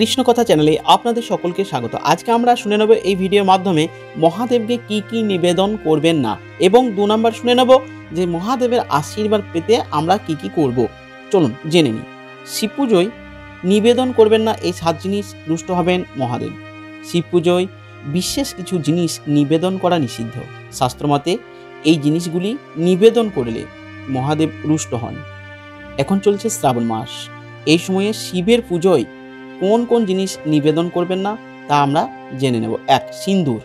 কৃষ্ণ কথা চ্যানেলে আপনাদের সকলকে স্বাগত। আজকে আমরা শুনে নেব এই ভিডিওর মাধ্যমে মহাদেবকে কি কি নিবেদন করবেন না, এবং 2 নম্বর শুনে নেব যে মহাদেবের আশীর্বাদ পেতে আমরা কি কি করব। চলুন জেনে নিই। শিব পুজোয় নিবেদন করবেন না এই 7 জিনিস, রুষ্ট হবেন মহাদেব। শিব পুজোয় বিশেষ কিছু জিনিস নিবেদন করা নিষিদ্ধ। শাস্ত্রমতে এই জিনিসগুলি নিবেদন করলে মহাদেব রুষ্ট হন। এখন চলছে শ্রাবণ মাস। এই সময়ে শিবের পুজোয় কোন কোন জিনিস নিবেদন করবেন না তা আমরা জেনে নেব। 1. সিন্দুর।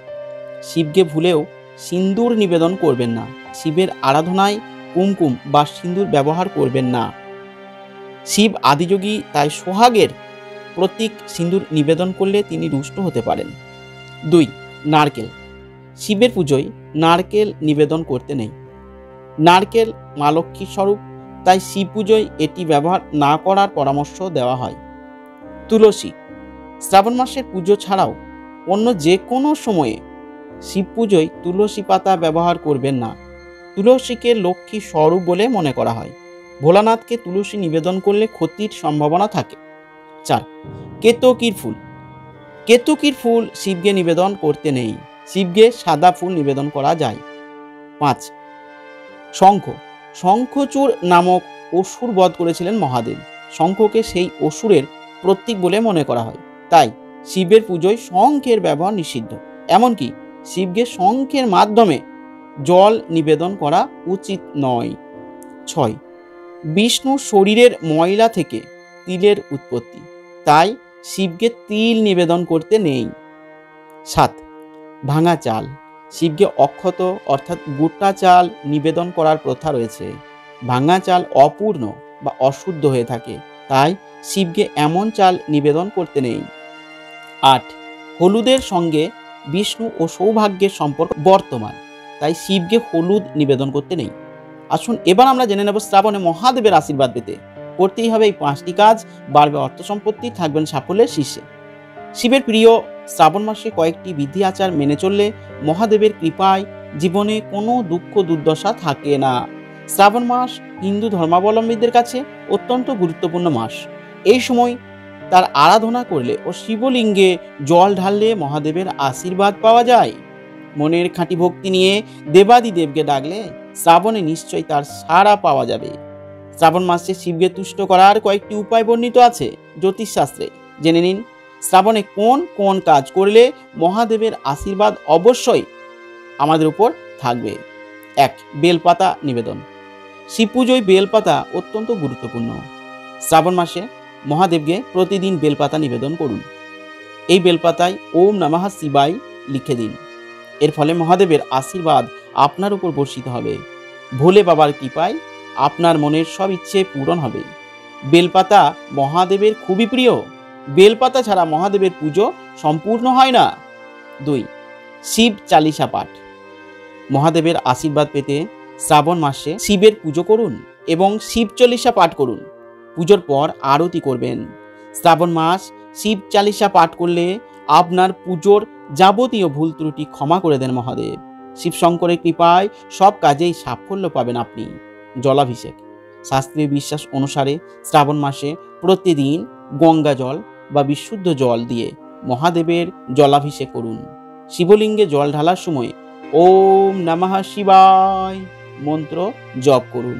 শিবকে ভুলেও সিন্দুর নিবেদন করবেন না। শিবের আরাধনায় কুমকুম বা সিন্দুর ব্যবহার করবেন না। শিব আদিযোগী, তাই সোহাগের প্রতীক সিন্দুর নিবেদন করলে তিনি রুষ্ট হতে পারেন। 2. নারকেল। শিবের পুজোয় নারকেল নিবেদন করতে নেই। নারকেল মা লক্ষ্মীর স্বরূপ, তাই শিব পুজোয় এটি ব্যবহার না করার পরামর্শ দেওয়া হয়। তুলসী। শ্রাবণ মাসের পুজো ছাড়াও অন্য যে কোনো সময়ে শিব পুজোয় তুলসী পাতা ব্যবহার করবেন না। তুলসীকে লক্ষ্মী স্বরূপ বলে মনে করা হয়। ভোলানাথকে তুলসী নিবেদন করলে ক্ষতির সম্ভাবনা থাকে। 4. কেতকীর ফুল। কেতকীর ফুল শিবকে নিবেদন করতে নেই। শিবকে সাদা ফুল নিবেদন করা যায়। 5. শঙ্খ। শঙ্খচূড় নামক অসুর বধ করেছিলেন মহাদেব। শঙ্খকে সেই অসুরের প্রতীক বলে মনে করা হয়, তাই শিবের পুজোয় শঙ্খের ব্যবহার নিষিদ্ধ। এমনকি শিবকে শঙ্খের মাধ্যমে জল নিবেদন করা উচিত নয়। 6. বিষ্ণু শরীরের ময়লা থেকে তিলের উৎপত্তি, তাই শিবকে তিল নিবেদন করতে নেই। 7. ভাঙা চাল। শিবকে অক্ষত অর্থাৎ গোটা চাল নিবেদন করার প্রথা রয়েছে। ভাঙা চাল অপূর্ণ বা অশুদ্ধ হয়ে থাকে, তাই শিবকে এমন চাল নিবেদন করতে নেই। 8. হলুদের সঙ্গে বিষ্ণু ও সৌভাগ্যের সম্পর্ক বর্তমান, তাই শিবকে হলুদ নিবেদন করতে নেই। আসুন এবার আমরা জেনে নেব শ্রাবণে মহাদেবের আশীর্বাদ পেতে করতেই হবে এই 5টি কাজ। বাড়বে অর্থ সম্পত্তি, থাকবেন সাফল্যের শীর্ষে। শিবের প্রিয় শ্রাবণ মাসে কয়েকটি বিধি আচার মেনে চললে মহাদেবের কৃপায় জীবনে কোনো দুঃখ দুর্দশা থাকে না। শ্রাবণ মাস হিন্দু ধর্মাবলম্বীদের কাছে অত্যন্ত গুরুত্বপূর্ণ মাস। এই সময় তার আরাধনা করলে ও শিবলিঙ্গে জল ঢাললে মহাদেবের আশীর্বাদ পাওয়া যায়। মনের খাঁটি ভক্তি নিয়ে দেবাদিদেবকে ডাকলে শ্রাবণে নিশ্চয়ই তার সাড়া পাওয়া যাবে। শ্রাবণ মাসে শিবকে তুষ্ট করার কয়েকটি উপায় বর্ণিত আছে জ্যোতিষশাস্ত্রে, জেনে নিন। শ্রাবণে কোন কোন কাজ করলে মহাদেবের আশীর্বাদ অবশ্যই আমাদের উপর থাকবে। 1. বেলপাতা নিবেদন। শিব পুজোয় বেলপাতা অত্যন্ত গুরুত্বপূর্ণ। শ্রাবণ মাসে মহাদেবকে প্রতিদিন বেলপাতা নিবেদন করুন। এই বেলপাতায় ওম নমঃ শিবায় লিখে দিন। এর ফলে মহাদেবের আশীর্বাদ আপনার উপর বর্ষিত হবে। ভোলে বাবার কৃপায় আপনার মনের সব ইচ্ছে পূরণ হবে। বেলপাতা মহাদেবের খুবই প্রিয়। বেলপাতা ছাড়া মহাদেবের পুজো সম্পূর্ণ হয় না। 2. শিব চালিসা পাঠ। মহাদেবের আশীর্বাদ পেতে শ্রাবণ মাসে শিবের পুজো করুন এবং শিব চালিসা পাঠ করুন। পুজোর পর আরতি করবেন। শ্রাবণ মাস শিব চালিসা পাঠ করলে আপনার পুজোর যাবতীয় ভুল ত্রুটি ক্ষমা করে দেন মহাদেব। শিব শঙ্করের কৃপায় সব কাজেই সাফল্য পাবেন আপনি। জলাভিষেক। শাস্ত্রীয় বিশ্বাস অনুসারে শ্রাবণ মাসে প্রতিদিন গঙ্গা জল বা বিশুদ্ধ জল দিয়ে মহাদেবের জলাভিষেক করুন। শিবলিঙ্গে জল ঢালার সময় ওম নমঃ শিবায় মন্ত্র জপ করুন।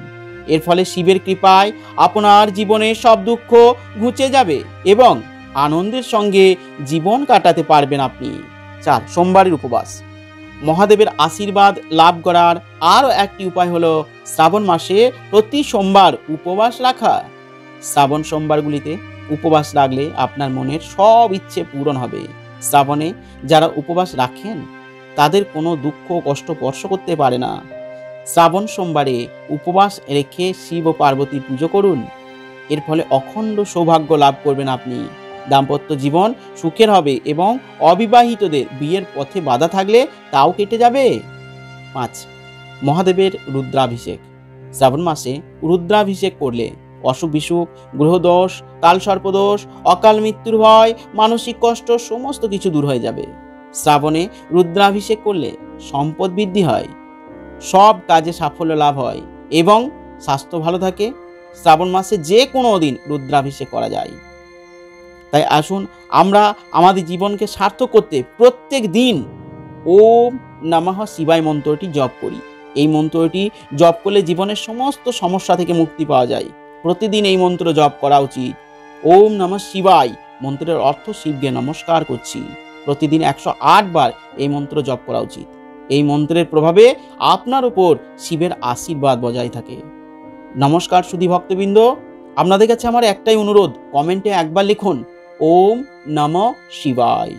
এর ফলে শিবের কৃপায় আপনার জীবনে সব দুঃখ ঘুচে যাবে এবং আনন্দের সঙ্গে জীবন কাটাতে পারবেন আপনি। 4. সোমবারের উপবাস। মহাদেবের আশীর্বাদ লাভ করার আরও একটি উপায় হলো শ্রাবণ মাসে প্রতি সোমবার উপবাস রাখা। শ্রাবণ সোমবারগুলিতে উপবাস রাখলে আপনার মনের সব ইচ্ছে পূরণ হবে। শ্রাবণে যারা উপবাস রাখেন তাদের কোনো দুঃখ কষ্ট স্পর্শ করতে পারে না। শ্রাবণ সোমবারে উপবাস রেখে শিব ও পার্বতীর পুজো করুন। এর ফলে অখণ্ড সৌভাগ্য লাভ করবেন আপনি। দাম্পত্য জীবন সুখের হবে এবং অবিবাহিতদের বিয়ের পথে বাধা থাকলে তাও কেটে যাবে। 5. মহাদেবের রুদ্রাভিষেক। শ্রাবণ মাসে রুদ্রাভিষেক করলে অসুখ বিসুখ, গ্রহদোষ, কালসর্পদোষ, অকাল মৃত্যুর ভয়, মানসিক কষ্ট সমস্ত কিছু দূর হয়ে যাবে। শ্রাবণে রুদ্রাভিষেক করলে সম্পদ বৃদ্ধি হয়, সব কাজে সাফল্য লাভ হয় এবং স্বাস্থ্য ভালো থাকে। শ্রাবণ মাসে যে কোনো দিন রুদ্রাভিষেক করা যায়। তাই আসুন আমরা আমাদের জীবনকে সার্থক করতে প্রত্যেক দিন ওম নমঃ শিবায় মন্ত্রটি জপ করি। এই মন্ত্রটি জপ করলে জীবনের সমস্ত সমস্যা থেকে মুক্তি পাওয়া যায়। প্রতিদিন এই মন্ত্র জপ করা উচিত। ওম নমঃ শিবায় মন্ত্রের অর্থ শিবকে নমস্কার করছি। প্রতিদিন 108 বার এই মন্ত্র জপ করা উচিত। এই মন্ত্রের প্রভাবে আপনার উপর শিবের আশীর্বাদ বজায় থাকে। নমস্কার সুধী ভক্তবৃন্দ, আপনাদের কাছে আমার একটাই অনুরোধ, কমেন্টে একবার লিখুন ওম নমঃ শিবায়।